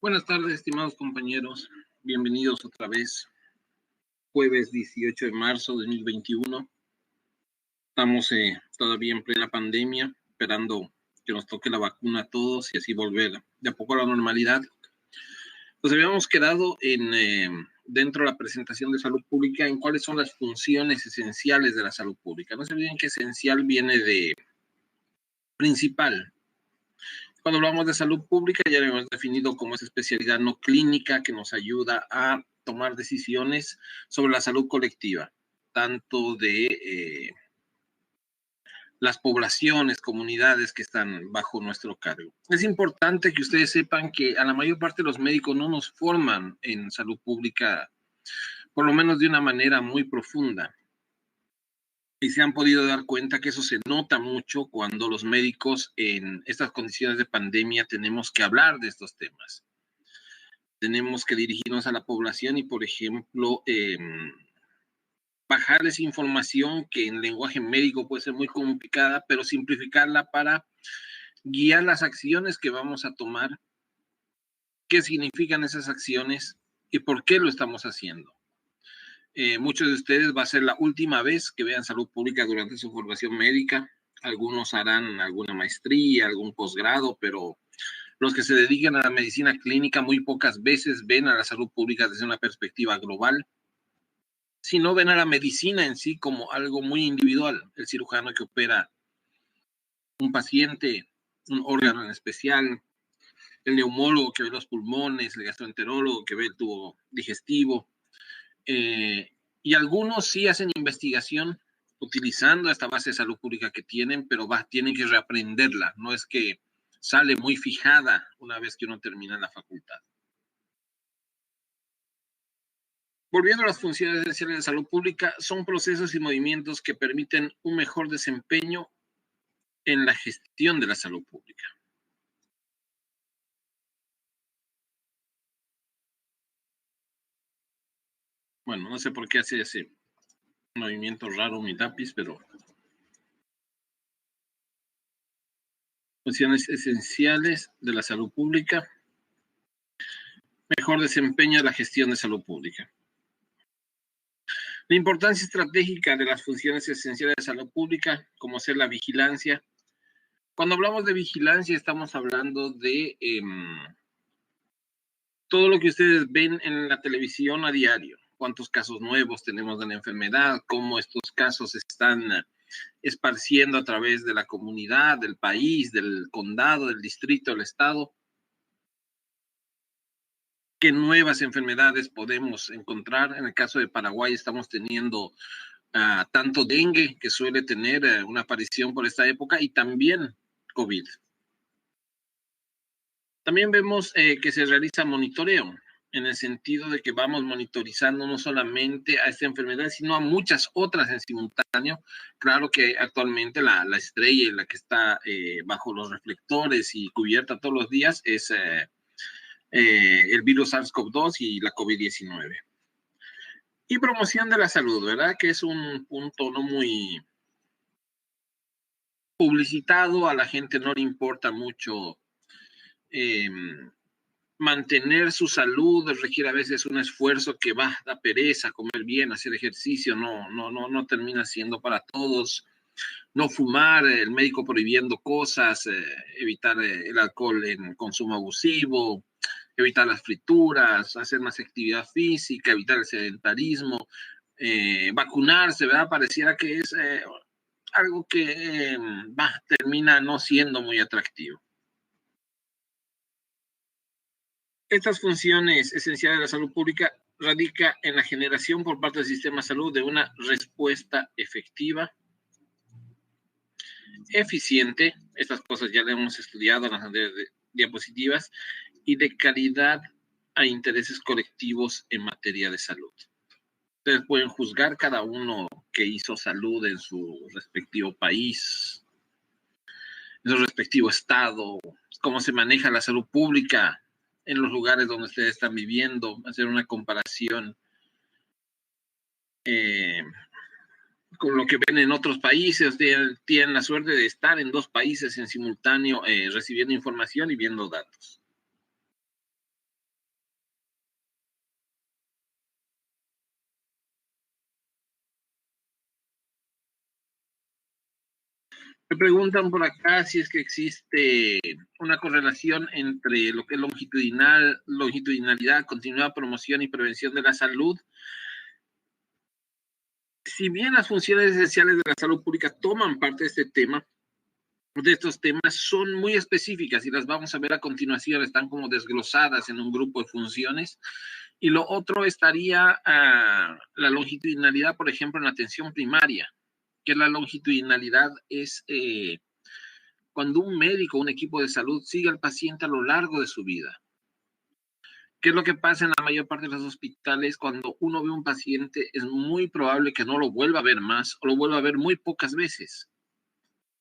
Buenas tardes, estimados compañeros. Bienvenidos otra vez. Jueves 18 de marzo de 2021. Estamos todavía en plena pandemia, esperando que nos toque la vacuna a todos y así volver de a poco a la normalidad. Nos habíamos quedado dentro de la presentación de salud pública en cuáles son las funciones esenciales de la salud pública. No se olviden que esencial viene de principal. Cuando hablamos de salud pública, ya lo hemos definido como esa especialidad no clínica que nos ayuda a tomar decisiones sobre la salud colectiva, tanto de las poblaciones, comunidades que están bajo nuestro cargo. Es importante que ustedes sepan que a la mayor parte de los médicos no nos forman en salud pública, por lo menos de una manera muy profunda. Y se han podido dar cuenta que eso se nota mucho cuando los médicos en estas condiciones de pandemia tenemos que hablar de estos temas. Tenemos que dirigirnos a la población y, por ejemplo, bajarles información que en lenguaje médico puede ser muy complicada, pero simplificarla para guiar las acciones que vamos a tomar, qué significan esas acciones y por qué lo estamos haciendo. Muchos de ustedes va a ser la última vez que vean salud pública durante su formación médica. Algunos harán alguna maestría, algún posgrado, pero los que se dedican a la medicina clínica muy pocas veces ven a la salud pública desde una perspectiva global, sino ven a la medicina en sí como algo muy individual. El cirujano que opera un paciente, un órgano en especial, el neumólogo que ve los pulmones, el gastroenterólogo que ve el tubo digestivo, y algunos sí hacen investigación utilizando esta base de salud pública que tienen, pero tienen que reaprenderla. No es que sale muy fijada una vez que uno termina la facultad. Volviendo a las funciones esenciales de salud pública, son procesos y movimientos que permiten un mejor desempeño en la gestión de la salud pública. Bueno, no sé por qué hace ese movimiento raro mi lápiz, pero funciones esenciales de la salud pública, mejor desempeño de la gestión de salud pública. La importancia estratégica de las funciones esenciales de salud pública, como ser la vigilancia. Cuando hablamos de vigilancia, estamos hablando de todo lo que ustedes ven en la televisión a diario. Cuántos casos nuevos tenemos de la enfermedad, cómo estos casos se están esparciendo a través de la comunidad, del país, del condado, del distrito, del estado. ¿Qué nuevas enfermedades podemos encontrar? En el caso de Paraguay estamos teniendo tanto dengue, que suele tener una aparición por esta época, y también COVID. También vemos que se realiza monitoreo, en el sentido de que vamos monitorizando no solamente a esta enfermedad, sino a muchas otras en simultáneo. Claro que actualmente la estrella, la que está bajo los reflectores y cubierta todos los días, es el virus SARS-CoV-2 y la COVID-19. Y promoción de la salud, ¿verdad? Que es un punto no muy publicitado, a la gente no le importa mucho mantener su salud, requiere a veces un esfuerzo que da pereza, comer bien, hacer ejercicio, no termina siendo para todos. No fumar, el médico prohibiendo cosas, evitar el alcohol en consumo abusivo, evitar las frituras, hacer más actividad física, evitar el sedentarismo, vacunarse, ¿verdad? Pareciera que es algo que termina no siendo muy atractivo. Estas funciones esenciales de la salud pública radica en la generación por parte del sistema de salud de una respuesta efectiva, eficiente, estas cosas ya las hemos estudiado en las diapositivas, y de calidad a intereses colectivos en materia de salud. Ustedes pueden juzgar cada uno que hizo salud en su respectivo país, en su respectivo estado, cómo se maneja la salud pública en los lugares donde ustedes están viviendo, hacer una comparación con lo que ven en otros países. Tienen la suerte de estar en dos países en simultáneo, recibiendo información y viendo datos. Me preguntan por acá si es que existe una correlación entre lo que es longitudinalidad, continuidad, promoción y prevención de la salud. Si bien las funciones esenciales de la salud pública toman parte de este tema, de estos temas son muy específicas y las vamos a ver a continuación, están como desglosadas en un grupo de funciones. Y lo otro estaría la longitudinalidad, por ejemplo, en la atención primaria, que la longitudinalidad es cuando un médico, un equipo de salud sigue al paciente a lo largo de su vida. ¿Qué es lo que pasa en la mayor parte de los hospitales? Cuando uno ve un paciente, es muy probable que no lo vuelva a ver más o lo vuelva a ver muy pocas veces.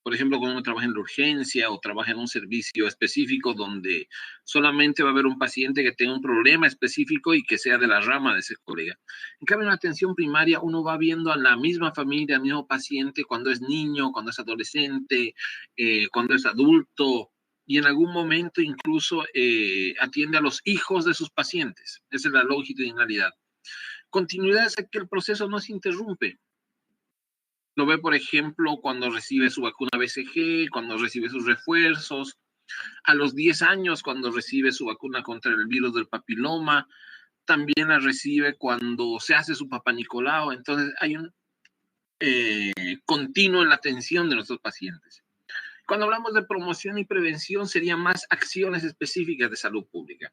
Por ejemplo, cuando uno trabaja en la urgencia o trabaja en un servicio específico donde solamente va a haber un paciente que tenga un problema específico y que sea de la rama de ese colega. En cambio, en la atención primaria uno va viendo a la misma familia, al mismo paciente cuando es niño, cuando es adolescente, cuando es adulto y en algún momento incluso atiende a los hijos de sus pacientes. Esa es la longitudinalidad. Continuidad es que el proceso no se interrumpe. Lo ve, por ejemplo, cuando recibe su vacuna BCG, cuando recibe sus refuerzos, a los 10 años cuando recibe su vacuna contra el virus del papiloma, también la recibe cuando se hace su Papá Nicolau. Entonces hay un continuo en la atención de nuestros pacientes. Cuando hablamos de promoción y prevención, serían más acciones específicas de salud pública.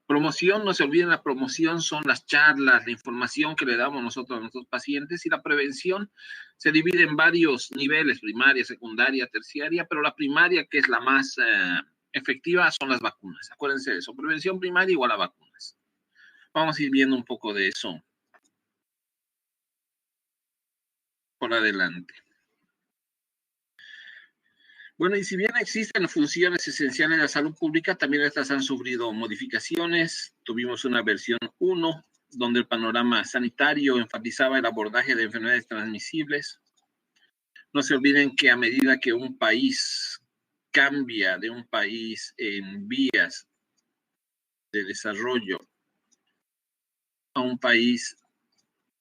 Promoción, no se olviden, la promoción son las charlas, la información que le damos nosotros a nuestros pacientes, y la prevención se divide en varios niveles, primaria, secundaria, terciaria, pero la primaria, que es la más efectiva, son las vacunas. Acuérdense de eso, prevención primaria igual a vacunas. Vamos a ir viendo un poco de eso por adelante. Bueno, y si bien existen funciones esenciales de la salud pública, también estas han sufrido modificaciones. Tuvimos una versión 1, donde el panorama sanitario enfatizaba el abordaje de enfermedades transmisibles. No se olviden que a medida que un país cambia de un país en vías de desarrollo a un país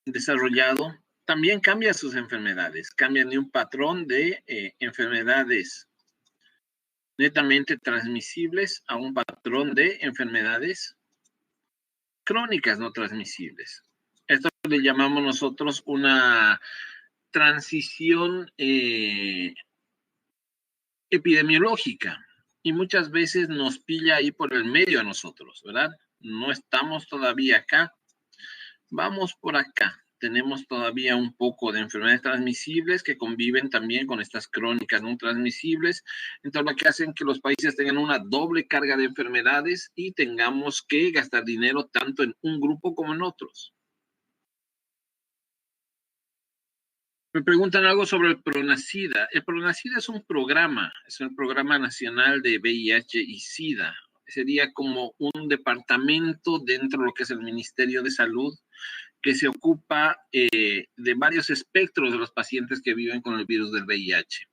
desarrollado, también cambia sus enfermedades, cambian de un patrón de enfermedades netamente transmisibles a un patrón de enfermedades crónicas no transmisibles. Esto le llamamos nosotros una transición epidemiológica, y muchas veces nos pilla ahí por el medio a nosotros, ¿verdad? No estamos todavía acá, vamos por acá. Tenemos todavía un poco de enfermedades transmisibles que conviven también con estas crónicas no transmisibles. Entonces, lo que hacen que los países tengan una doble carga de enfermedades y tengamos que gastar dinero tanto en un grupo como en otros. Me preguntan algo sobre el PRONASIDA. El PRONASIDA es un programa nacional de VIH y SIDA. Sería como un departamento dentro de lo que es el Ministerio de Salud, que se ocupa de varios espectros de los pacientes que viven con el virus del VIH.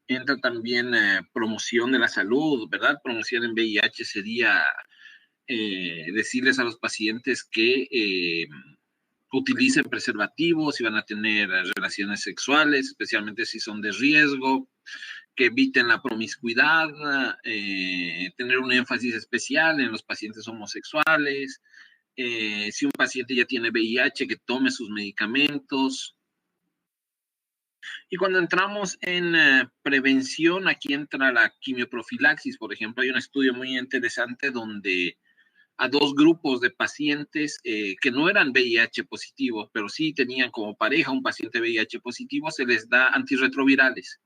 Entra también promoción de la salud, ¿verdad? Promoción en VIH sería decirles a los pacientes que utilicen preservativos, si van a tener relaciones sexuales, especialmente si son de riesgo, que eviten la promiscuidad, tener un énfasis especial en los pacientes homosexuales. Si un paciente ya tiene VIH, que tome sus medicamentos. Y cuando entramos en prevención, aquí entra la quimioprofilaxis, por ejemplo. Hay un estudio muy interesante donde a 2 grupos de pacientes que no eran VIH positivos, pero sí tenían como pareja un paciente VIH positivo, se les da antirretrovirales.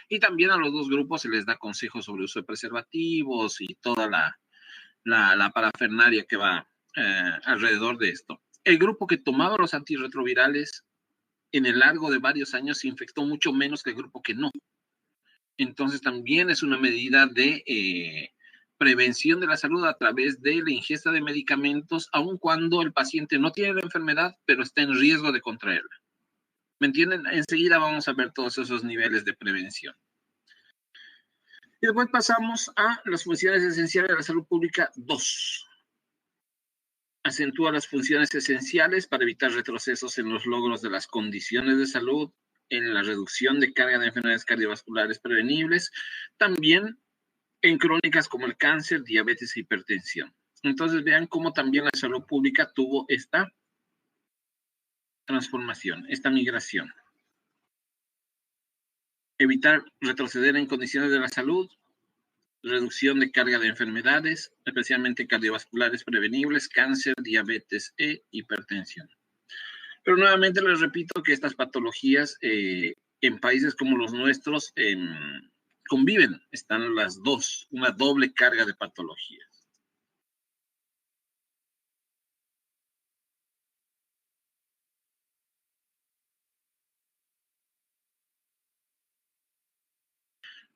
Y también a los 2 grupos se les da consejos sobre uso de preservativos y toda la parafernalia que va alrededor de esto. El grupo que tomaba los antirretrovirales en el largo de varios años se infectó mucho menos que el grupo que no. Entonces también es una medida de prevención de la salud a través de la ingesta de medicamentos, aun cuando el paciente no tiene la enfermedad, pero está en riesgo de contraerla. ¿Me entienden? Enseguida vamos a ver todos esos niveles de prevención. Y después pasamos a las funciones esenciales de la salud pública 2. Acentúa las funciones esenciales para evitar retrocesos en los logros de las condiciones de salud. en la reducción de carga de enfermedades cardiovasculares prevenibles, también en crónicas como el cáncer, diabetes e hipertensión. Entonces vean cómo también la salud pública tuvo esta transformación, esta migración. Evitar retroceder en condiciones de la salud, reducción de carga de enfermedades, especialmente cardiovasculares prevenibles, cáncer, diabetes e hipertensión. Pero nuevamente les repito que estas patologías en países como los nuestros conviven, están las dos, una doble carga de patologías.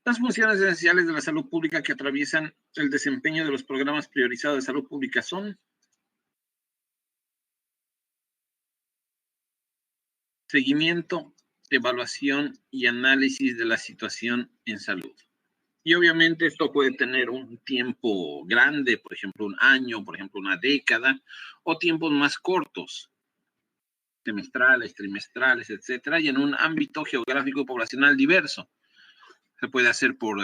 Las funciones esenciales de la salud pública que atraviesan el desempeño de los programas priorizados de salud pública son seguimiento, evaluación y análisis de la situación en salud. Y obviamente esto puede tener un tiempo grande, por ejemplo, un año, por ejemplo, una década, o tiempos más cortos, semestrales, trimestrales, etcétera, y en un ámbito geográfico y poblacional diverso. Se puede hacer por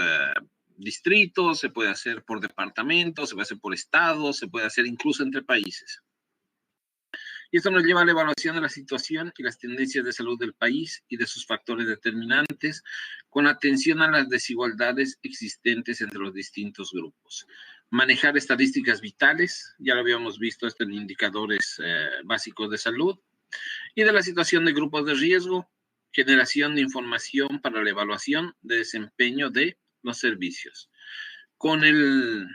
distritos, se puede hacer por departamentos, se puede hacer por estados, se puede hacer incluso entre países. Y esto nos lleva a la evaluación de la situación y las tendencias de salud del país y de sus factores determinantes, con atención a las desigualdades existentes entre los distintos grupos. Manejar estadísticas vitales, ya lo habíamos visto esto en indicadores básicos de salud, y de la situación de grupos de riesgo, generación de información para la evaluación de desempeño de los servicios. Con el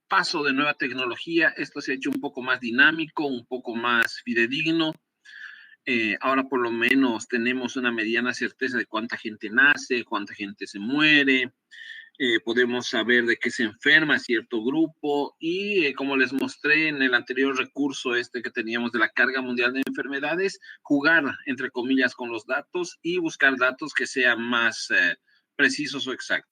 paso de nueva tecnología, esto se ha hecho un poco más dinámico, un poco más fidedigno. Ahora por lo menos tenemos una mediana certeza de cuánta gente nace, cuánta gente se muere, podemos saber de qué se enferma cierto grupo y como les mostré en el anterior recurso que teníamos de la carga mundial de enfermedades, jugar entre comillas con los datos y buscar datos que sean más precisos o exactos.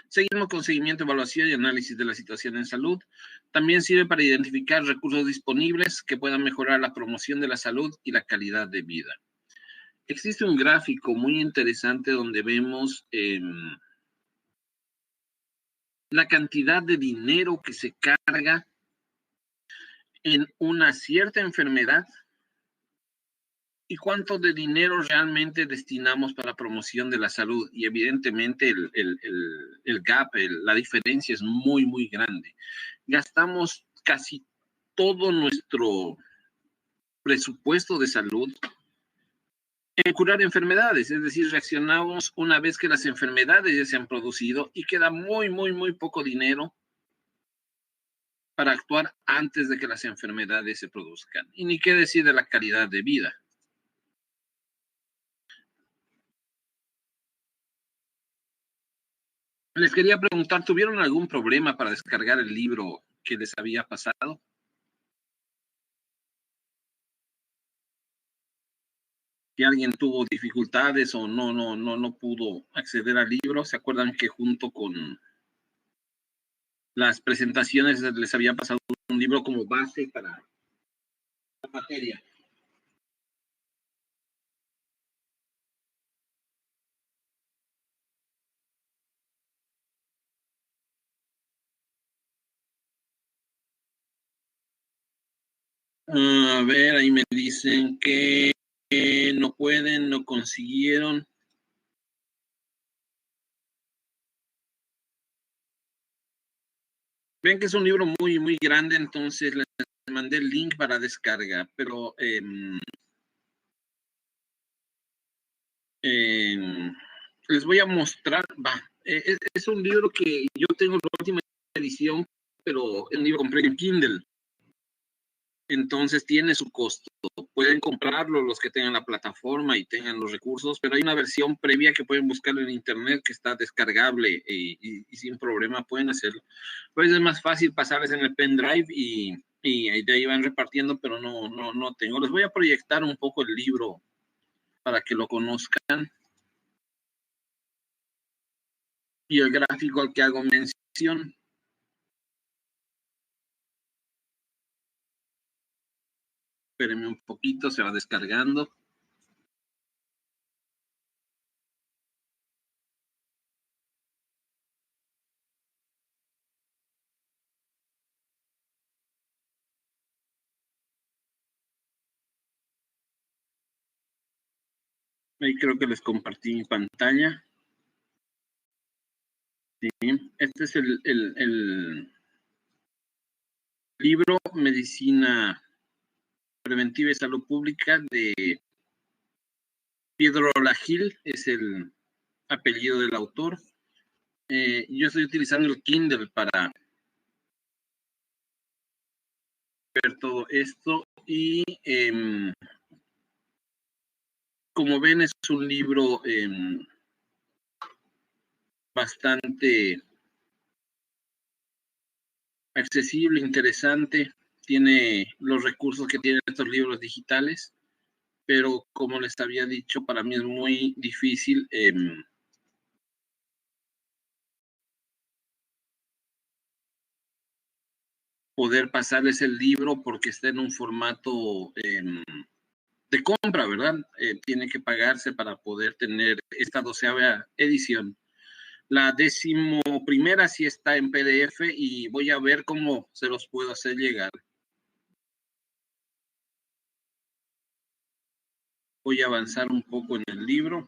Seguimos con seguimiento, evaluación y análisis de la situación en salud. También sirve para identificar recursos disponibles que puedan mejorar la promoción de la salud y la calidad de vida. Existe un gráfico muy interesante donde vemos la cantidad de dinero que se carga en una cierta enfermedad y cuánto de dinero realmente destinamos para promoción de la salud. Y evidentemente el gap, la diferencia es muy, muy grande. Gastamos casi todo nuestro presupuesto de salud en curar enfermedades, es decir, reaccionamos una vez que las enfermedades ya se han producido y queda muy, muy, muy poco dinero para actuar antes de que las enfermedades se produzcan. Y ni qué decir de la calidad de vida. Les quería preguntar, ¿tuvieron algún problema para descargar el libro que les había pasado? Si alguien tuvo dificultades o no pudo acceder al libro, ¿se acuerdan que junto con las presentaciones les había pasado un libro como base para la materia? A ver, ahí me dicen que no pueden, no consiguieron. Ven que es un libro muy, muy grande, entonces les mandé el link para descarga, pero les voy a mostrar, es un libro que yo tengo la última edición, pero es un libro que compré en Kindle. Entonces tiene su costo. Pueden comprarlo los que tengan la plataforma y tengan los recursos, pero hay una versión previa que pueden buscar en internet que está descargable y sin problema pueden hacerlo. Pues es más fácil pasarles en el pendrive y de ahí van repartiendo, pero no tengo. Les voy a proyectar un poco el libro para que lo conozcan. Y el gráfico al que hago mención. Espérenme un poquito, se va descargando. Ahí creo que les compartí mi pantalla. Sí, este es el libro Medicina Preventiva y Salud Pública de Pedro Lagil, es el apellido del autor. Yo estoy utilizando el Kindle para ver todo esto y como ven es un libro bastante accesible, interesante, tiene los recursos que tienen estos libros digitales, pero como les había dicho, para mí es muy difícil poder pasarles el libro porque está en un formato de compra, ¿verdad? Tiene que pagarse para poder tener esta 12ª edición. La 11ª sí está en PDF y voy a ver cómo se los puedo hacer llegar. Voy a avanzar un poco en el libro.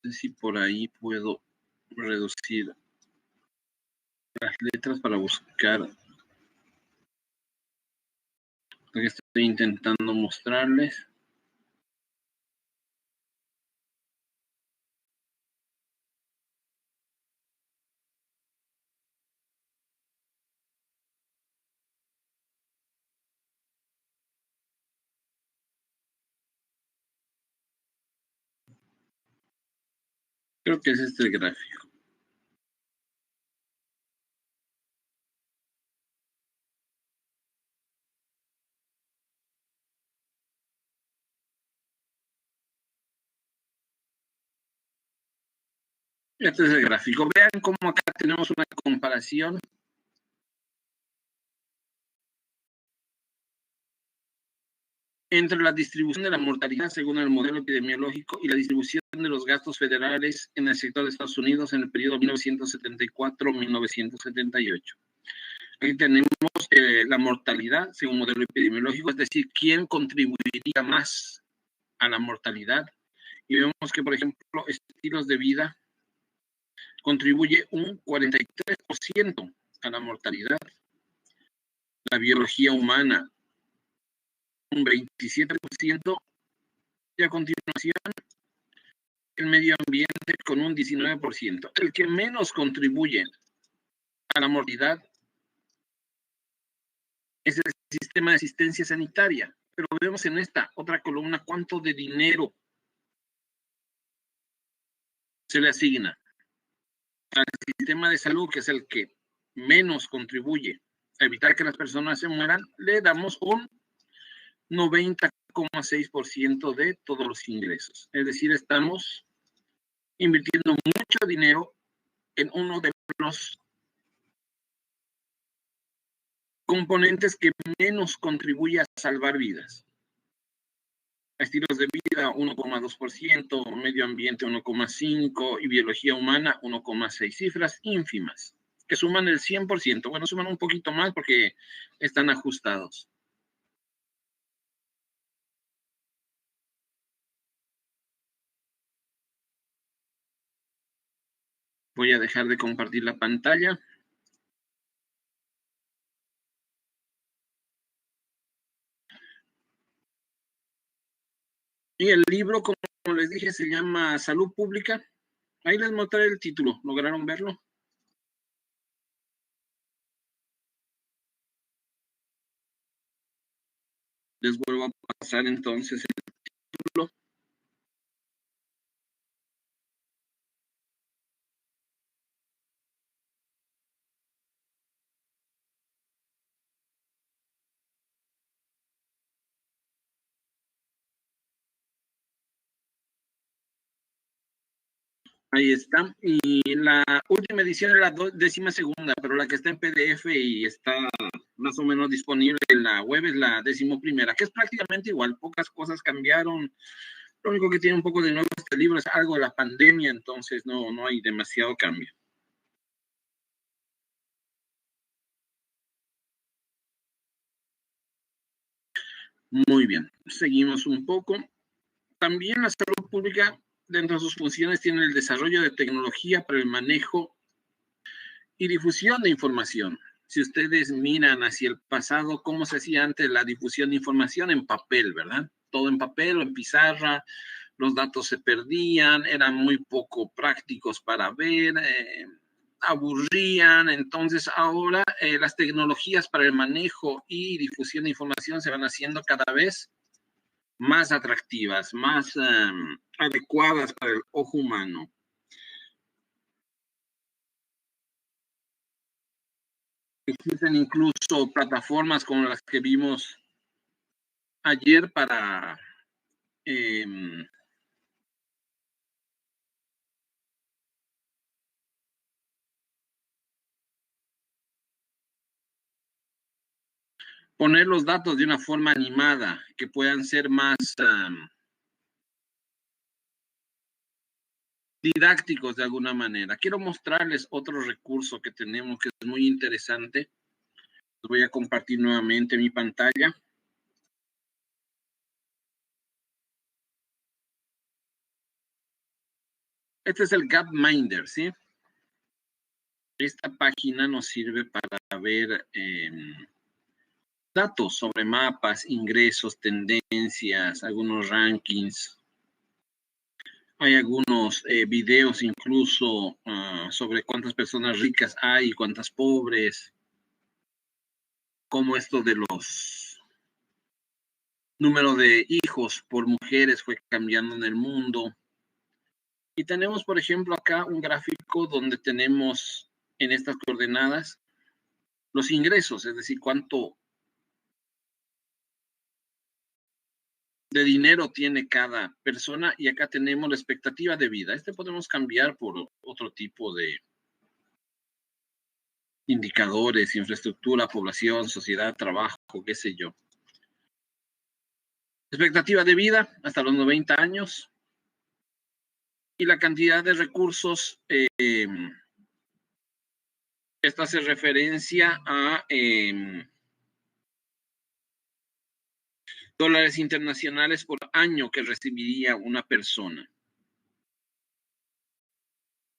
No sé si por ahí puedo reducir las letras para buscar lo que estoy intentando mostrarles. Creo que es este el gráfico. Este es el gráfico. Vean cómo acá tenemos una comparación entre la distribución de la mortalidad según el modelo epidemiológico y la distribución de los gastos federales en el sector de Estados Unidos en el periodo 1974-1978. Aquí tenemos la mortalidad según modelo epidemiológico, es decir, quién contribuiría más a la mortalidad. Y vemos que, por ejemplo, estilos de vida contribuye un 43% a la mortalidad. La biología humana, un 27%. Y a continuación, el medio ambiente con un 19%. El que menos contribuye a la mortalidad es el sistema de asistencia sanitaria. Pero vemos en esta otra columna cuánto de dinero se le asigna al sistema de salud, que es el que menos contribuye a evitar que las personas se mueran. Le damos un 90,6% de todos los ingresos. Es decir, estamos invirtiendo mucho dinero en uno de los componentes que menos contribuye a salvar vidas. Estilos de vida 1,2%, medio ambiente 1,5% y biología humana 1,6%. Cifras ínfimas que suman el 100%. Bueno, suman un poquito más porque están ajustados. Voy a dejar de compartir la pantalla. Y el libro, como les dije, se llama Salud Pública. Ahí les mostré el título. ¿Lograron verlo? Les vuelvo a pasar entonces el título. Ahí está. Y la última edición es la 12ª, pero la que está en PDF y está más o menos disponible en la web es la 11ª, que es prácticamente igual. Pocas cosas cambiaron. Lo único que tiene un poco de nuevo este libro es algo de la pandemia, entonces no hay demasiado cambio. Muy bien, seguimos un poco. También la salud pública, dentro de sus funciones, tiene el desarrollo de tecnología para el manejo y difusión de información. Si ustedes miran hacia el pasado, cómo se hacía antes la difusión de información en papel, ¿verdad? Todo en papel o en pizarra, los datos se perdían, eran muy poco prácticos para ver, aburrían. Entonces ahora las tecnologías para el manejo y difusión de información se van haciendo cada vez más atractivas, más adecuadas para el ojo humano. Existen incluso plataformas como las que vimos ayer para poner los datos de una forma animada, que puedan ser más didácticos de alguna manera. Quiero mostrarles otro recurso que tenemos que es muy interesante. Voy a compartir nuevamente mi pantalla. Este es el Gapminder, ¿sí? Esta página nos sirve para ver datos sobre mapas, ingresos, tendencias, algunos rankings. Hay algunos videos incluso sobre cuántas personas ricas hay y cuántas pobres. Cómo esto de los número de hijos por mujeres fue cambiando en el mundo. Y tenemos, por ejemplo, acá un gráfico donde tenemos en estas coordenadas los ingresos, es decir, cuánto de dinero tiene cada persona, y acá tenemos la expectativa de vida. Este podemos cambiar por otro tipo de indicadores, infraestructura, población, sociedad, trabajo, qué sé yo. Expectativa de vida hasta los 90 años y la cantidad de recursos. Esta hace referencia a dólares internacionales por año que recibiría una persona.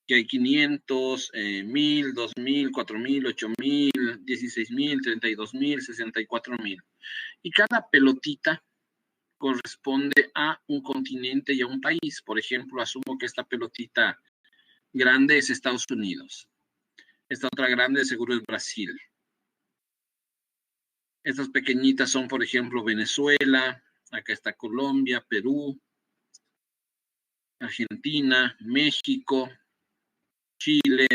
Que hay 500, 1000, 2000, 4000, 8000, 16000, 32000, 64000. Y cada pelotita corresponde a un continente y a un país. Por ejemplo, asumo que esta pelotita grande es Estados Unidos. Esta otra grande seguro es Brasil. Estas pequeñitas son, por ejemplo, Venezuela. Acá está Colombia, Perú, Argentina, México, Chile,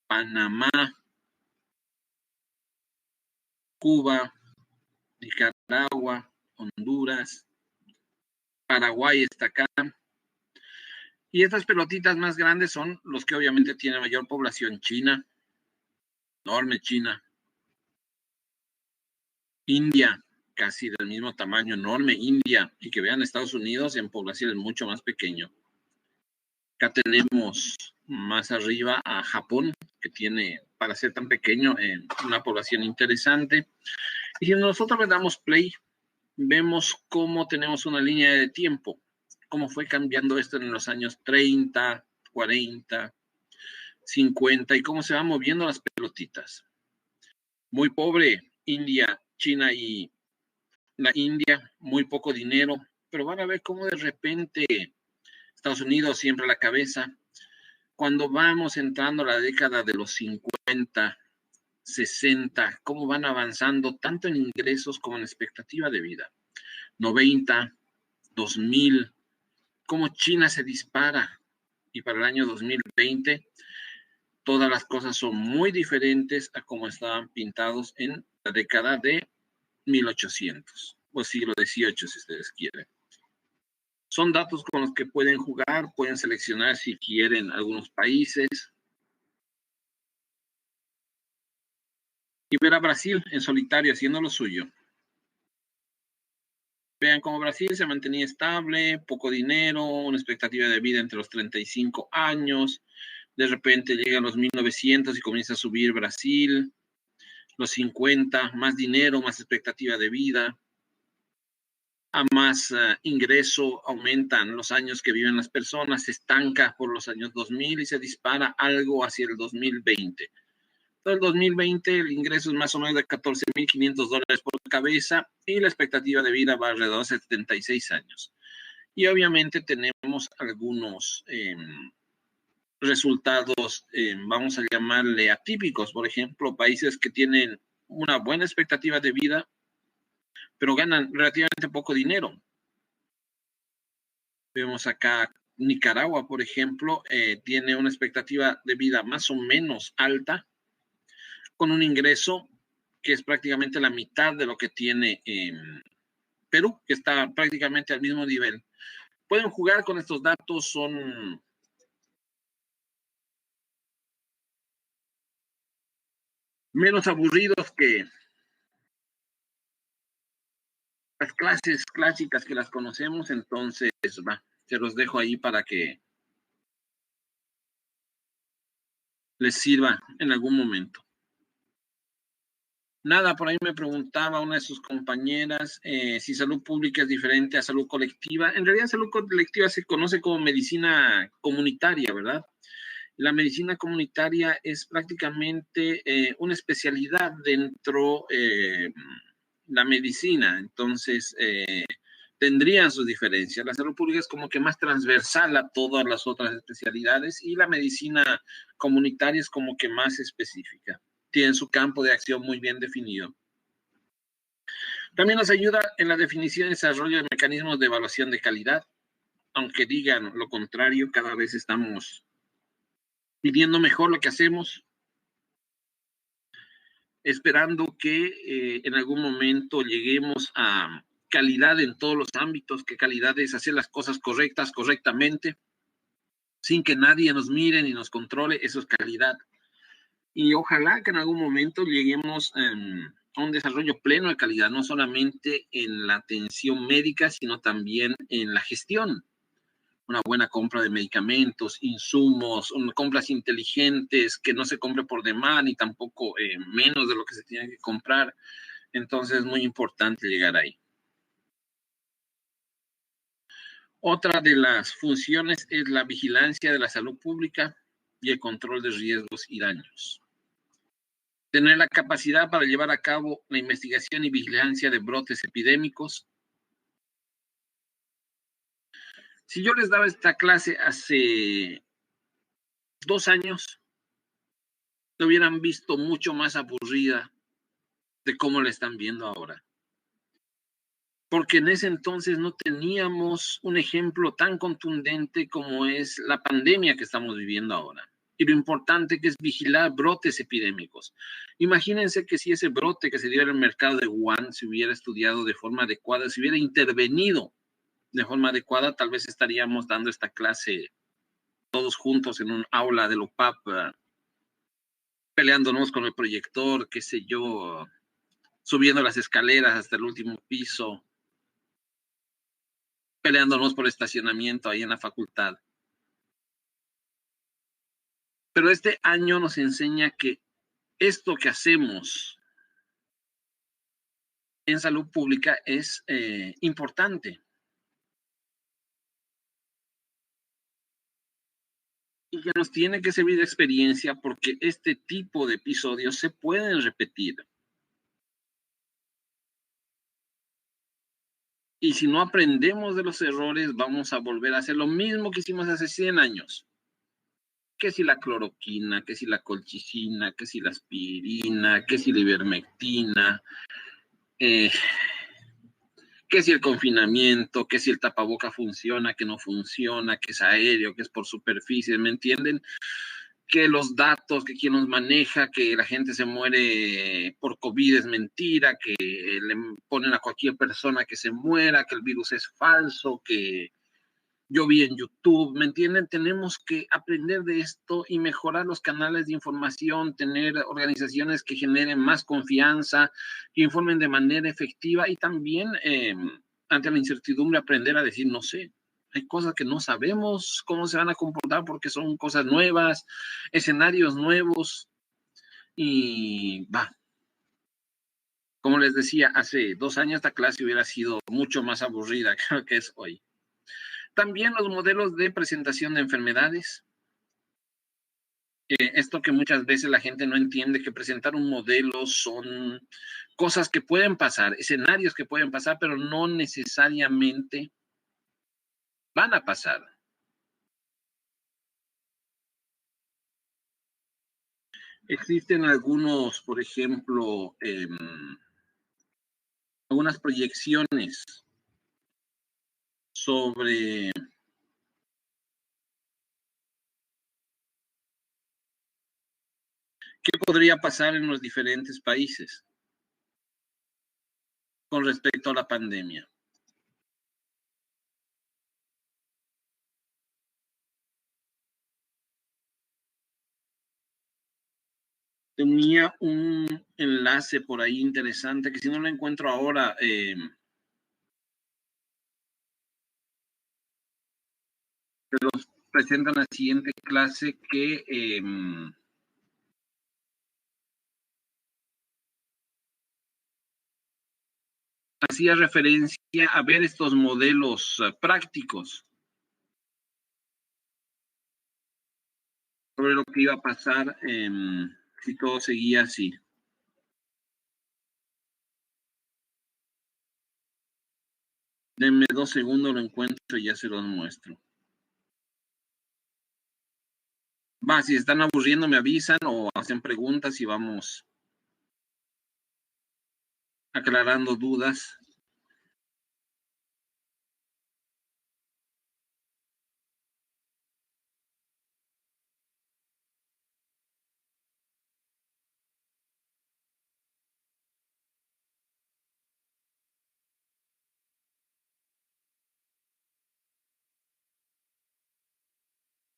Panamá, Cuba, Nicaragua, Honduras, Paraguay está acá. Y estas pelotitas más grandes son los que obviamente tienen mayor población. China, enorme China. India, casi del mismo tamaño, enorme India. Y que vean Estados Unidos en población es mucho más pequeño. Acá tenemos más arriba a Japón, que tiene, para ser tan pequeño, una población interesante. Y si nosotros le damos play, vemos cómo tenemos una línea de tiempo, cómo fue cambiando esto en los años 30, 40, 50 y cómo se van moviendo las pelotitas. Muy pobre India, China y la India, muy poco dinero, pero van a ver cómo de repente Estados Unidos siempre a la cabeza. Cuando vamos entrando a la década de los 50, 60, cómo van avanzando tanto en ingresos como en expectativa de vida. 90, 2000, cómo China se dispara. Y para el año 2020, todas las cosas son muy diferentes a como estaban pintados en la década de 1800 o siglo XVIII, si ustedes quieren. Son datos con los que pueden jugar, pueden seleccionar si quieren algunos países. Y ver a Brasil en solitario haciendo lo suyo. Vean cómo Brasil se mantenía estable, poco dinero, una expectativa de vida entre los 35 años. De repente llega a los 1900 y comienza a subir Brasil. Los 50, más dinero, más expectativa de vida. A más ingreso aumentan los años que viven las personas, se estanca por los años 2000 y se dispara algo hacia el 2020. El 2020 el ingreso es más o menos de $14,500 por cabeza y la expectativa de vida va alrededor de 76 años. Y obviamente tenemos algunos resultados, vamos a llamarle atípicos, por ejemplo, países que tienen una buena expectativa de vida, pero ganan relativamente poco dinero. Vemos acá Nicaragua, por ejemplo, tiene una expectativa de vida más o menos alta, con un ingreso que es prácticamente la mitad de lo que tiene Perú, que está prácticamente al mismo nivel. Pueden jugar con estos datos, son menos aburridos que las clases clásicas que las conocemos, entonces se los dejo ahí para que les sirva en algún momento. Nada, por ahí me preguntaba una de sus compañeras si salud pública es diferente a salud colectiva. En realidad, salud colectiva se conoce como medicina comunitaria, ¿verdad? La medicina comunitaria es prácticamente una especialidad dentro de la medicina. Entonces, tendrían sus diferencias. La salud pública es como que más transversal a todas las otras especialidades y la medicina comunitaria es como que más específica. Tiene su campo de acción muy bien definido. También nos ayuda en la definición y desarrollo de mecanismos de evaluación de calidad. Aunque digan lo contrario, cada vez estamos pidiendo mejor lo que hacemos, esperando que en algún momento lleguemos a calidad en todos los ámbitos, que calidad es hacer las cosas correctas, correctamente, sin que nadie nos mire ni nos controle, eso es calidad. Y ojalá que en algún momento lleguemos a un desarrollo pleno de calidad, no solamente en la atención médica, sino también en la gestión. Una buena compra de medicamentos, insumos, compras inteligentes, que no se compre por demás ni tampoco menos de lo que se tiene que comprar. Entonces es muy importante llegar ahí. Otra de las funciones es la vigilancia de la salud pública y el control de riesgos y daños. Tener la capacidad para llevar a cabo la investigación y vigilancia de brotes epidémicos. Si yo les daba esta clase hace 2 años, lo hubieran visto mucho más aburrida de cómo la están viendo ahora. Porque en ese entonces no teníamos un ejemplo tan contundente como es la pandemia que estamos viviendo ahora. Y lo importante que es vigilar brotes epidémicos. Imagínense que si ese brote que se dio en el mercado de Wuhan se hubiera estudiado de forma adecuada, se hubiera intervenido de forma adecuada, tal vez estaríamos dando esta clase todos juntos en un aula de la UPAP, peleándonos con el proyector, qué sé yo, subiendo las escaleras hasta el último piso, peleándonos por estacionamiento ahí en la facultad. Pero este año nos enseña que esto que hacemos en salud pública es importante. Y que nos tiene que servir de experiencia porque este tipo de episodios se pueden repetir. Y si no aprendemos de los errores, vamos a volver a hacer lo mismo que hicimos hace 100 años. Que si la cloroquina, que si la colchicina, que si la aspirina, que si la ivermectina, que si el confinamiento, que si el tapaboca funciona, que no funciona, que es aéreo, que es por superficie, ¿me entienden? Que los datos, que quien los maneja, que la gente se muere por COVID es mentira, que le ponen a cualquier persona que se muera, que el virus es falso, que yo vi en YouTube, ¿me entienden? Tenemos que aprender de esto y mejorar los canales de información, tener organizaciones que generen más confianza, que informen de manera efectiva y también ante la incertidumbre aprender a decir no sé. Hay cosas que no sabemos cómo se van a comportar porque son cosas nuevas, escenarios nuevos y va. Como les decía, hace 2 años esta clase hubiera sido mucho más aburrida que lo que es hoy. También los modelos de presentación de enfermedades. Esto que muchas veces la gente no entiende, que presentar un modelo son cosas que pueden pasar, escenarios que pueden pasar, pero no necesariamente van a pasar. Existen algunos, por ejemplo, algunas proyecciones sobre qué podría pasar en los diferentes países con respecto a la pandemia. Tenía un enlace por ahí interesante que si no lo encuentro ahora, te los presento en la siguiente clase que hacía referencia a ver estos modelos prácticos sobre lo que iba a pasar si todo seguía así. Denme 2 segundos, lo encuentro y ya se los muestro. Va, si están aburriendo me avisan o hacen preguntas y vamos aclarando dudas.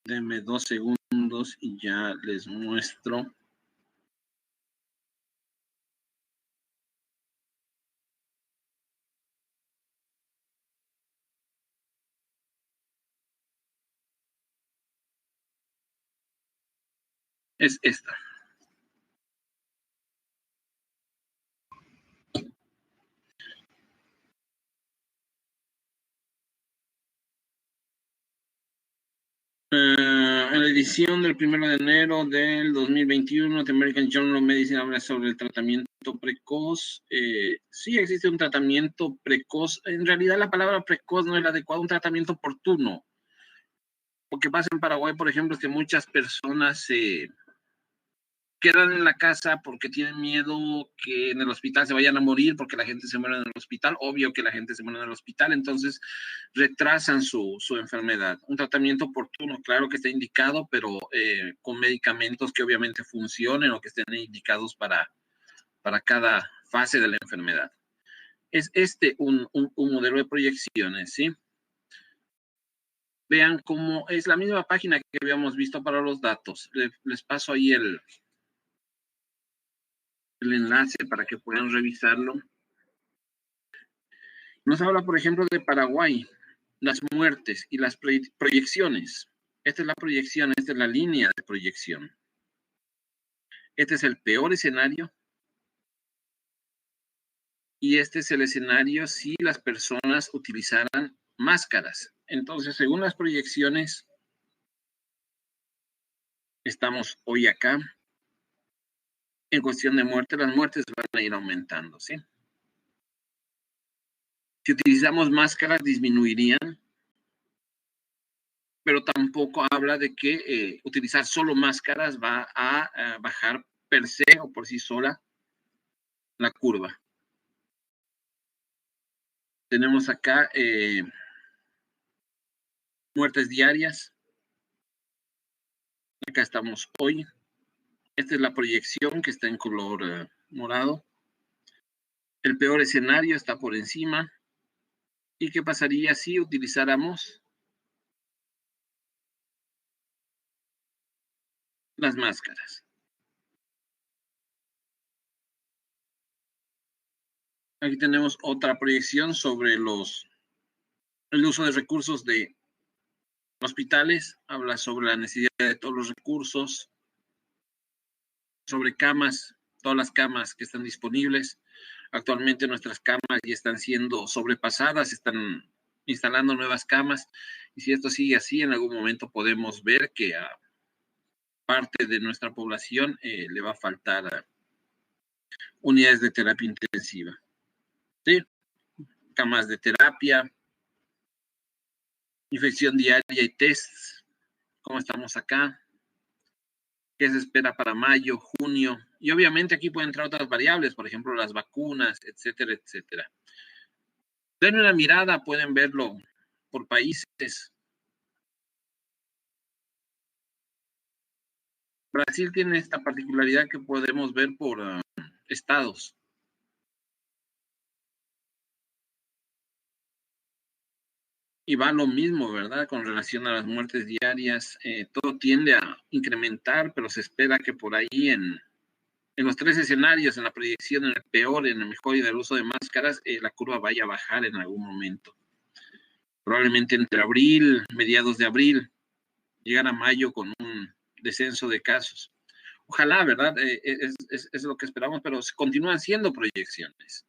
Denme 2 segundos y ya les muestro. Es esta. En la edición del 1 de enero del 2021, The American Journal of Medicine habla sobre el tratamiento precoz. Sí existe un tratamiento precoz. En realidad la palabra precoz no es la adecuada, un tratamiento oportuno. Lo que pasa en Paraguay, por ejemplo, es que muchas personas se quedan en la casa porque tienen miedo que en el hospital se vayan a morir, porque la gente se muere en el hospital, obvio que la gente se muere en el hospital, entonces retrasan su enfermedad. Un tratamiento oportuno, claro que está indicado, pero con medicamentos que obviamente funcionen o que estén indicados para cada fase de la enfermedad. Es un modelo de proyecciones, ¿sí? Vean cómo es la misma página que habíamos visto para los datos. Les paso ahí el enlace para que puedan revisarlo. Nos habla, por ejemplo, de Paraguay, las muertes y las proyecciones. Esta es la proyección, esta es la línea de proyección. Este es el peor escenario y este es el escenario si las personas utilizaran máscaras. Entonces, según las proyecciones, estamos hoy acá. En cuestión de muerte, las muertes van a ir aumentando, ¿sí? Si utilizamos máscaras, disminuirían, pero tampoco habla de que utilizar solo máscaras va a bajar per se o por sí sola la curva. Tenemos acá muertes diarias. Acá estamos hoy. Esta es la proyección que está en color morado. El peor escenario está por encima. ¿Y qué pasaría si utilizáramos las máscaras. Aquí tenemos otra proyección sobre el uso de recursos de hospitales. Habla sobre la necesidad de todos los recursos, sobre camas, todas las camas que están disponibles. Actualmente nuestras camas ya están siendo sobrepasadas, están instalando nuevas camas, y si esto sigue así, en algún momento podemos ver que a parte de nuestra población le va a faltar unidades de terapia intensiva. ¿Sí? Camas de terapia, infección diaria y tests. ¿Cómo estamos acá? ¿Qué se espera para mayo, junio? Y obviamente aquí pueden entrar otras variables, por ejemplo, las vacunas, etcétera, etcétera. Denle una mirada, pueden verlo por países. Brasil tiene esta particularidad que podemos ver por estados. Y va lo mismo, ¿verdad? Con relación a las muertes diarias, todo tiende a incrementar, pero se espera que por ahí en los tres escenarios, en la proyección, en el peor, en el mejor y del uso de máscaras, la curva vaya a bajar en algún momento. Probablemente entre abril, mediados de abril, llegar a mayo con un descenso de casos. Ojalá, ¿verdad? Es lo que esperamos, pero continúan siendo proyecciones.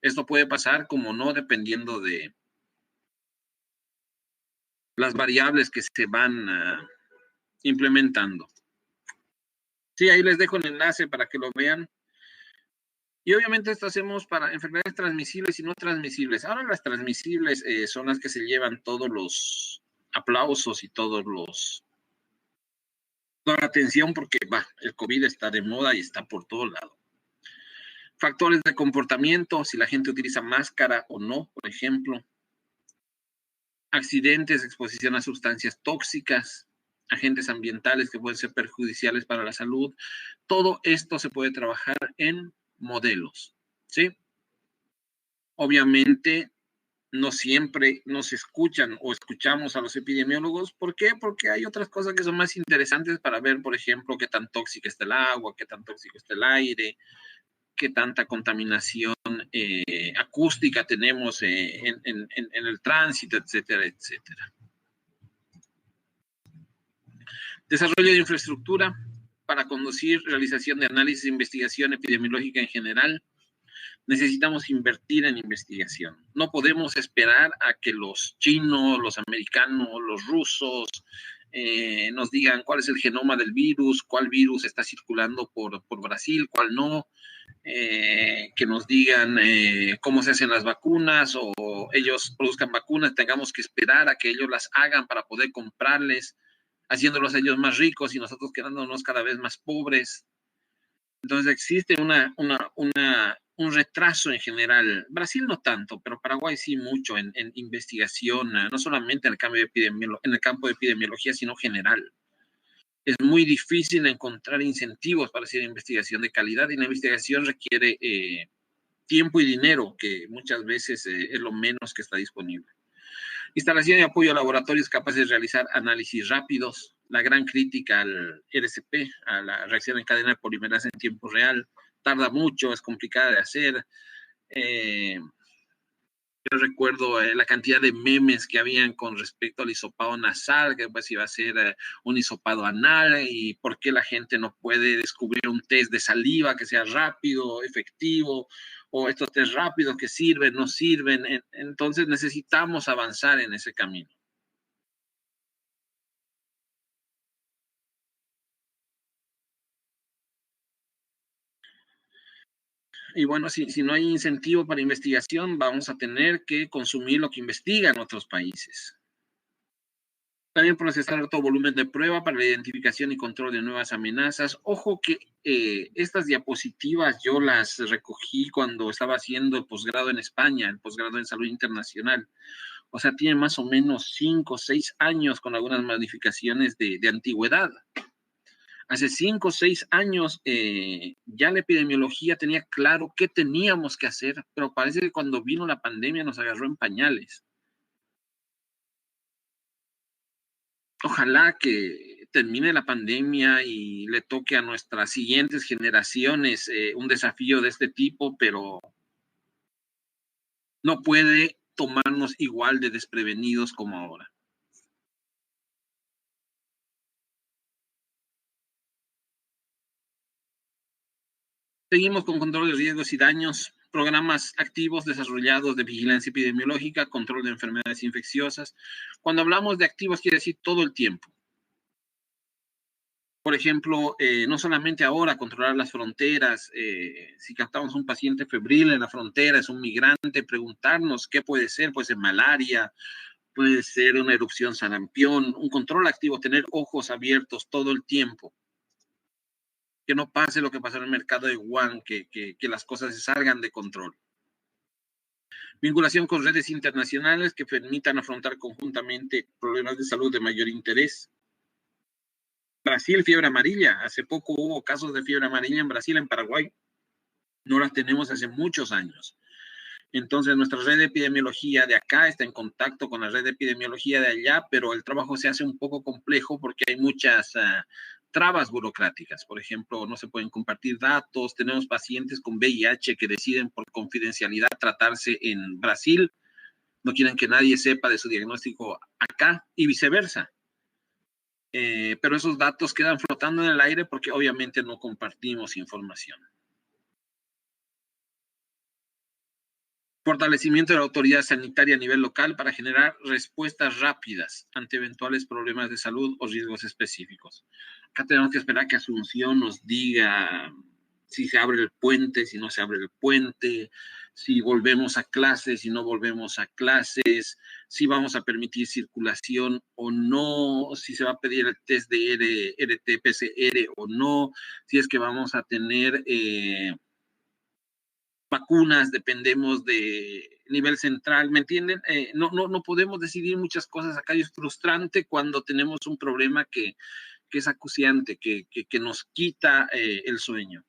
Esto puede pasar como no, dependiendo de las variables que se van implementando. Sí, ahí les dejo el enlace para que lo vean. Y obviamente esto hacemos para enfermedades transmisibles y no transmisibles. Ahora las transmisibles son las que se llevan todos los aplausos y toda la atención porque el COVID está de moda y está por todo lado. Factores de comportamiento, si la gente utiliza máscara o no, por ejemplo. Accidentes, exposición a sustancias tóxicas, agentes ambientales que pueden ser perjudiciales para la salud. Todo esto se puede trabajar en modelos, ¿sí? Obviamente, no siempre nos escuchan o escuchamos a los epidemiólogos. ¿Por qué? Porque hay otras cosas que son más interesantes para ver, por ejemplo, qué tan tóxica está el agua, qué tan tóxico está el aire, qué tanta contaminación acústica tenemos en el tránsito, etcétera, etcétera. Desarrollo de infraestructura para conducir realización de análisis e investigación epidemiológica en general. Necesitamos invertir en investigación. No podemos esperar a que los chinos, los americanos, los rusos nos digan cuál es el genoma del virus, cuál virus está circulando por Brasil, cuál no, que nos digan cómo se hacen las vacunas o ellos produzcan vacunas, tengamos que esperar a que ellos las hagan para poder comprarles, haciéndolos ellos más ricos y nosotros quedándonos cada vez más pobres. Entonces existe un retraso en general. Brasil no tanto, pero Paraguay sí mucho en investigación, no solamente en el campo de epidemiología, sino general. Es muy difícil encontrar incentivos para hacer investigación de calidad y la investigación requiere tiempo y dinero, que muchas veces es lo menos que está disponible. Instalación y apoyo a laboratorios capaces de realizar análisis rápidos. La gran crítica al RCP, a la reacción en cadena de polimerasa en tiempo real. Tarda mucho, es complicada de hacer. Yo recuerdo la cantidad de memes que habían con respecto al hisopado nasal, que pues iba a ser un hisopado anal, y por qué la gente no puede descubrir un test de saliva que sea rápido, efectivo, o estos test rápidos que sirven, no sirven. Entonces necesitamos avanzar en ese camino. Y bueno, si no hay incentivo para investigación, vamos a tener que consumir lo que investigan otros países. También procesar alto volumen de prueba para la identificación y control de nuevas amenazas. Ojo que estas diapositivas yo las recogí cuando estaba haciendo el posgrado en España, el posgrado en salud internacional. O sea, tiene más o menos 5 o 6 años con algunas modificaciones de antigüedad. Hace 5 o 6 años ya la epidemiología tenía claro qué teníamos que hacer, pero parece que cuando vino la pandemia nos agarró en pañales. Ojalá que termine la pandemia y le toque a nuestras siguientes generaciones un desafío de este tipo, pero no puede tomarnos igual de desprevenidos como ahora. Seguimos con control de riesgos y daños, programas activos desarrollados de vigilancia epidemiológica, control de enfermedades infecciosas. Cuando hablamos de activos quiere decir todo el tiempo. Por ejemplo, no solamente ahora controlar las fronteras, si captamos un paciente febril en la frontera, es un migrante, preguntarnos qué puede ser malaria, puede ser una erupción sarampión, un control activo, tener ojos abiertos todo el tiempo. Que no pase lo que pasó en el mercado de Wuhan, que las cosas se salgan de control. Vinculación con redes internacionales que permitan afrontar conjuntamente problemas de salud de mayor interés. Brasil, fiebre amarilla. Hace poco hubo casos de fiebre amarilla en Brasil, en Paraguay. No las tenemos hace muchos años. Entonces, nuestra red de epidemiología de acá está en contacto con la red de epidemiología de allá, pero el trabajo se hace un poco complejo porque hay muchas trabas burocráticas. Por ejemplo, no se pueden compartir datos. Tenemos pacientes con VIH que deciden por confidencialidad tratarse en Brasil. No quieren que nadie sepa de su diagnóstico acá y viceversa. Pero esos datos quedan flotando en el aire porque obviamente no compartimos información. Fortalecimiento de la autoridad sanitaria a nivel local para generar respuestas rápidas ante eventuales problemas de salud o riesgos específicos. Acá tenemos que esperar que Asunción nos diga si se abre el puente, si no se abre el puente, si volvemos a clases, si no volvemos a clases, si vamos a permitir circulación o no, si se va a pedir el test de RT-PCR o no, si es que vamos a tener vacunas, dependemos de nivel central, ¿me entienden? No podemos decidir muchas cosas acá y es frustrante cuando tenemos un problema que es acuciante, que nos quita el sueño.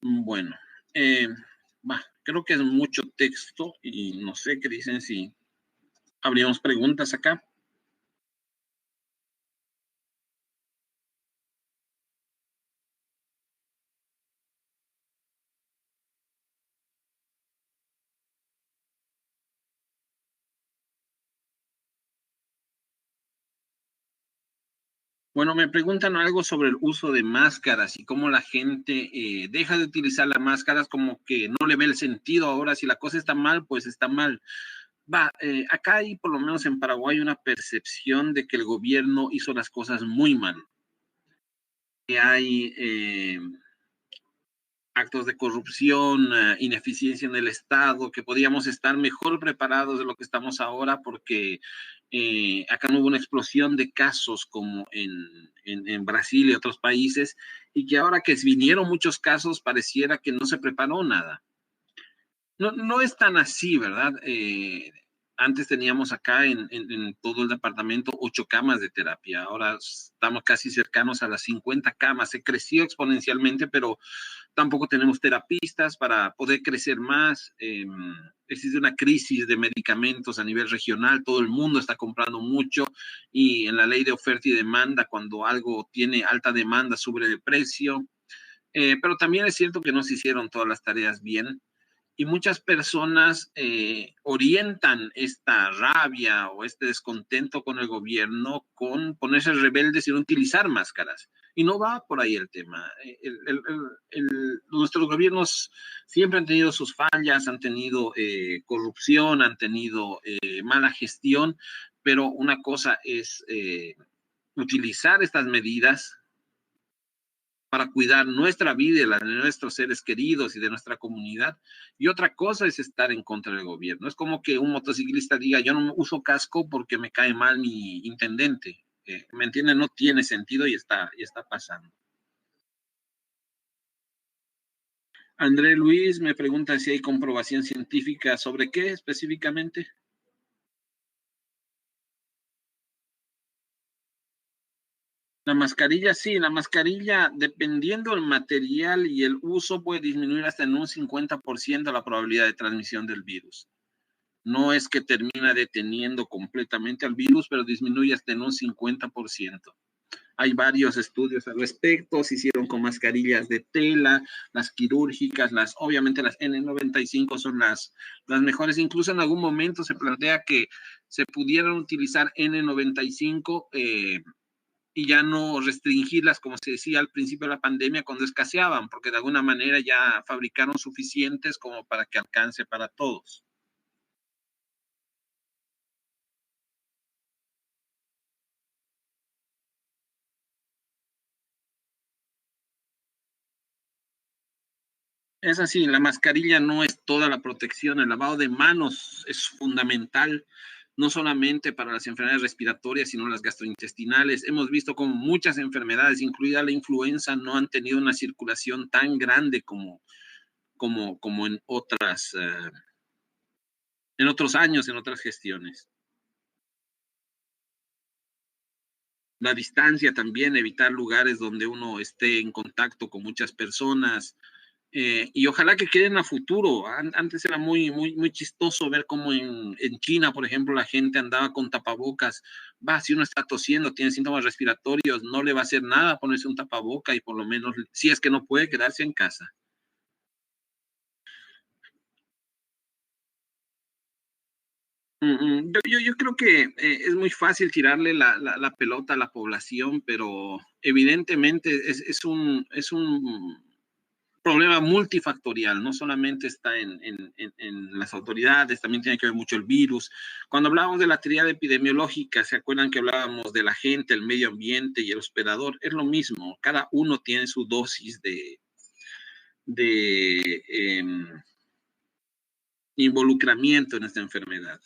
Bueno, creo que es mucho texto y no sé qué dicen si habríamos preguntas acá. Bueno, me preguntan algo sobre el uso de máscaras y cómo la gente deja de utilizar las máscaras como que no le ve el sentido. Ahora, si la cosa está mal, pues está mal. Acá hay, por lo menos en Paraguay, una percepción de que el gobierno hizo las cosas muy mal. Que hay actos de corrupción, ineficiencia en el Estado, que podíamos estar mejor preparados de lo que estamos ahora porque acá no hubo una explosión de casos como en Brasil y otros países, y que ahora que vinieron muchos casos pareciera que no se preparó nada. No es tan así, ¿verdad? Antes teníamos acá en todo el departamento 8 camas de terapia. Ahora estamos casi cercanos a las 50 camas. Se creció exponencialmente, pero tampoco tenemos terapistas para poder crecer más. Existe una crisis de medicamentos a nivel regional. Todo el mundo está comprando mucho y en la ley de oferta y demanda, cuando algo tiene alta demanda, sube de precio. Pero también es cierto que no se hicieron todas las tareas bien. Y muchas personas orientan esta rabia o este descontento con el gobierno con ponerse rebeldes y no utilizar máscaras. Y no va por ahí el tema. Nuestros gobiernos siempre han tenido sus fallas, han tenido corrupción, han tenido mala gestión, pero una cosa es utilizar estas medidas para cuidar nuestra vida y la de nuestros seres queridos y de nuestra comunidad. Y otra cosa es estar en contra del gobierno. Es como que un motociclista diga, yo no uso casco porque me cae mal mi intendente. ¿Me entienden? No tiene sentido y está pasando. André Luis me pregunta si hay comprobación científica sobre qué específicamente. La mascarilla, sí, la mascarilla, dependiendo del material y el uso, puede disminuir hasta en un 50% la probabilidad de transmisión del virus. No es que termina deteniendo completamente al virus, pero disminuye hasta en un 50%. Hay varios estudios al respecto, se hicieron con mascarillas de tela, las quirúrgicas, obviamente las N95 son las mejores. Incluso en algún momento se plantea que se pudieran utilizar N95 y ya no restringirlas, como se decía al principio de la pandemia, cuando escaseaban, porque de alguna manera ya fabricaron suficientes como para que alcance para todos. Es así, la mascarilla no es toda la protección, el lavado de manos es fundamental, no solamente para las enfermedades respiratorias, sino las gastrointestinales. Hemos visto como muchas enfermedades, incluida la influenza, no han tenido una circulación tan grande como en otros años, en otras gestiones. La distancia también, evitar lugares donde uno esté en contacto con muchas personas, y ojalá que queden a futuro. Antes era muy chistoso ver cómo en China, por ejemplo, la gente andaba con tapabocas. Si uno está tosiendo, tiene síntomas respiratorios, no le va a hacer nada ponerse un tapaboca y por lo menos, si es que no puede, quedarse en casa. Yo creo que es muy fácil tirarle la pelota a la población, pero evidentemente es un problema multifactorial, no solamente está en las autoridades, también tiene que ver mucho el virus. Cuando hablábamos de la triada epidemiológica, ¿se acuerdan que hablábamos de la gente, el medio ambiente y el hospedador? Es lo mismo, cada uno tiene su dosis de involucramiento en esta enfermedad.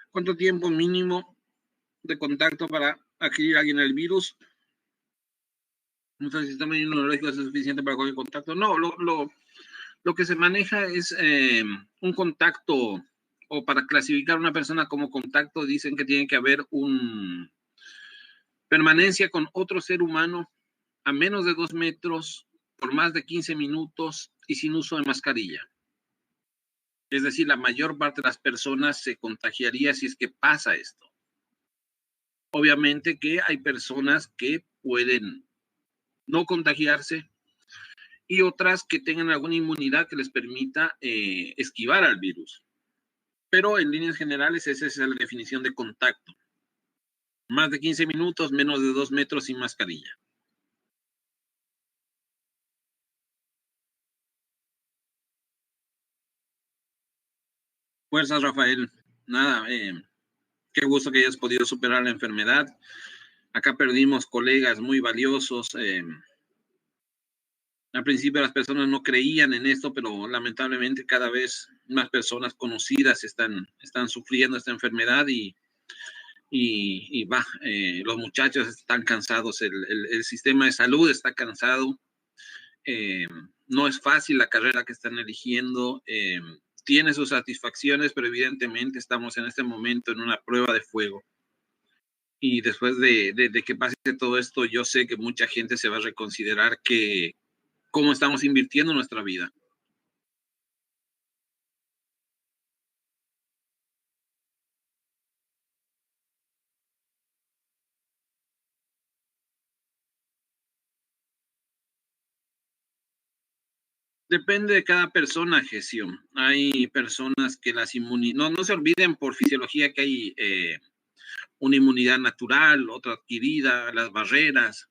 ¿Cuánto tiempo mínimo de contacto para adquirir a alguien el virus? Nuestro sistema inmunológico es suficiente para cualquier contacto. No, lo que se maneja es un contacto, o para clasificar a una persona como contacto, dicen que tiene que haber una permanencia con otro ser humano a menos de 2 metros por más de 15 minutos y sin uso de mascarilla. Es decir, la mayor parte de las personas se contagiaría si es que pasa esto. Obviamente que hay personas que pueden no contagiarse y otras que tengan alguna inmunidad que les permita esquivar al virus. Pero en líneas generales esa es la definición de contacto. Más de 15 minutos, menos de 2 metros sin mascarilla. Fuerzas, Rafael. Nada, qué gusto que hayas podido superar la enfermedad. Acá perdimos colegas muy valiosos. Al principio las personas no creían en esto, pero lamentablemente cada vez más personas conocidas están sufriendo esta enfermedad los muchachos están cansados, el sistema de salud está cansado. Eh, no es fácil la carrera que están eligiendo, tiene sus satisfacciones, pero evidentemente estamos en este momento en una prueba de fuego. Y después de que pase todo esto, yo sé que mucha gente se va a reconsiderar cómo estamos invirtiendo nuestra vida. Depende de cada persona, Gesión. Hay personas que no se olviden por fisiología que hay una inmunidad natural, otra adquirida, las barreras,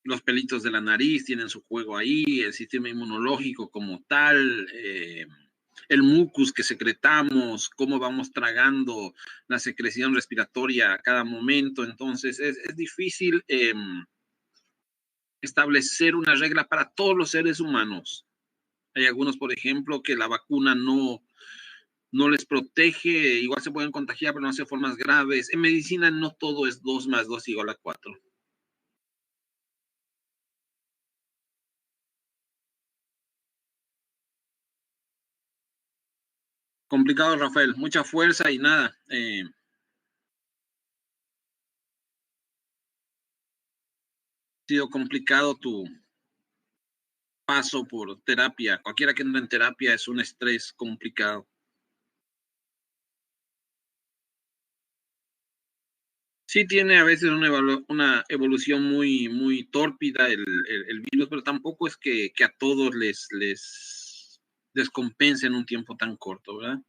los pelitos de la nariz tienen su juego ahí, el sistema inmunológico como tal, el mucus que secretamos, cómo vamos tragando la secreción respiratoria a cada momento. Entonces es difícil establecer una regla para todos los seres humanos. Hay algunos, por ejemplo, que la vacuna no les protege, igual se pueden contagiar, pero no hace formas graves. En medicina no todo es 2 más 2 igual a 4. Complicado, Rafael. Mucha fuerza y nada. Ha sido complicado tu paso por terapia. Cualquiera que entra en terapia es un estrés complicado. Sí tiene a veces una evolución muy tórpida el virus, pero tampoco es que a todos les descompense en un tiempo tan corto, ¿verdad?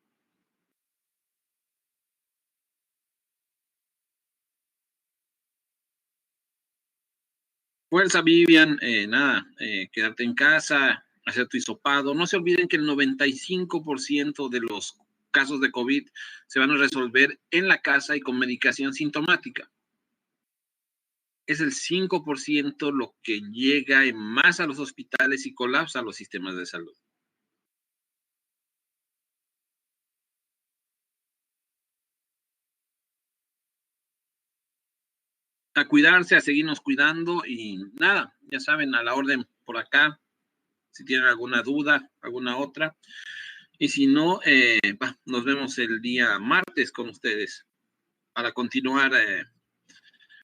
Fuerza, Vivian, nada, quedarte en casa, hacer tu hisopado. No se olviden que el 95% de los casos de COVID se van a resolver en la casa y con medicación sintomática. Es el 5% lo que llega en más a los hospitales y colapsa los sistemas de salud. A cuidarse, a seguirnos cuidando y nada, ya saben, a la orden por acá, si tienen alguna duda, alguna otra. Y si no, nos vemos el día martes con ustedes para continuar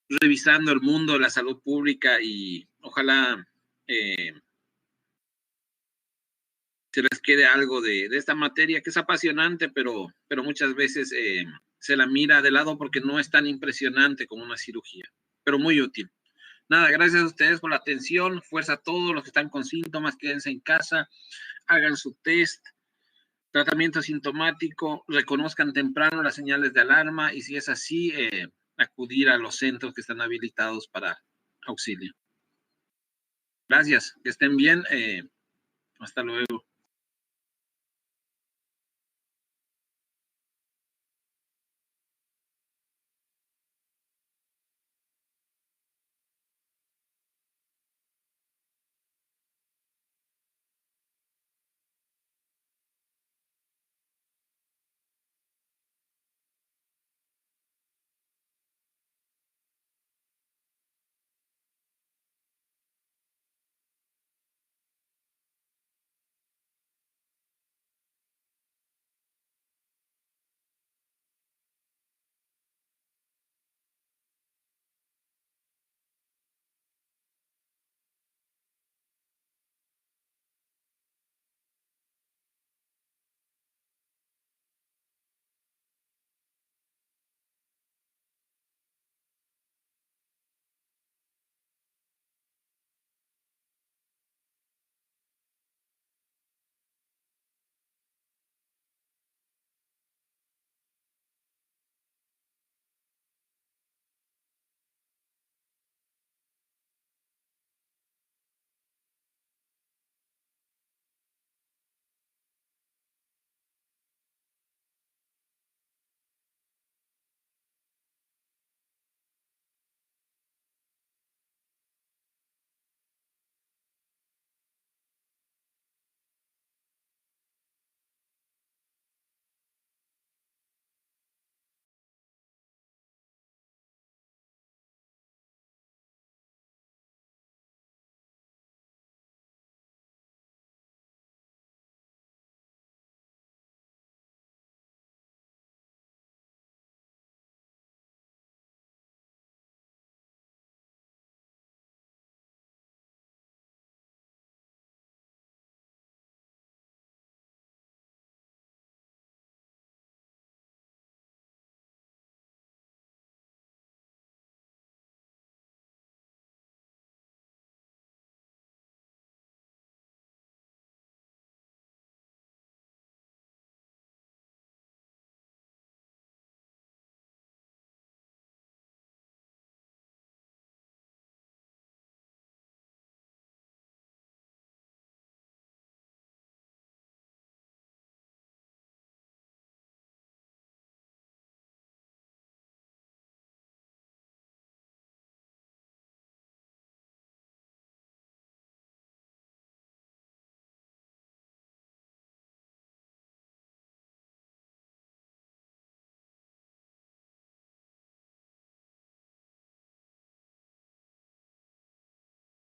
revisando el mundo de la salud pública y ojalá se les quede algo de esta materia que es apasionante, pero muchas veces se la mira de lado porque no es tan impresionante como una cirugía, pero muy útil. Nada, gracias a ustedes por la atención, fuerza a todos los que están con síntomas, quédense en casa, hagan su test, tratamiento sintomático, reconozcan temprano las señales de alarma y si es así, acudir a los centros que están habilitados para auxilio. Gracias, que estén bien, hasta luego.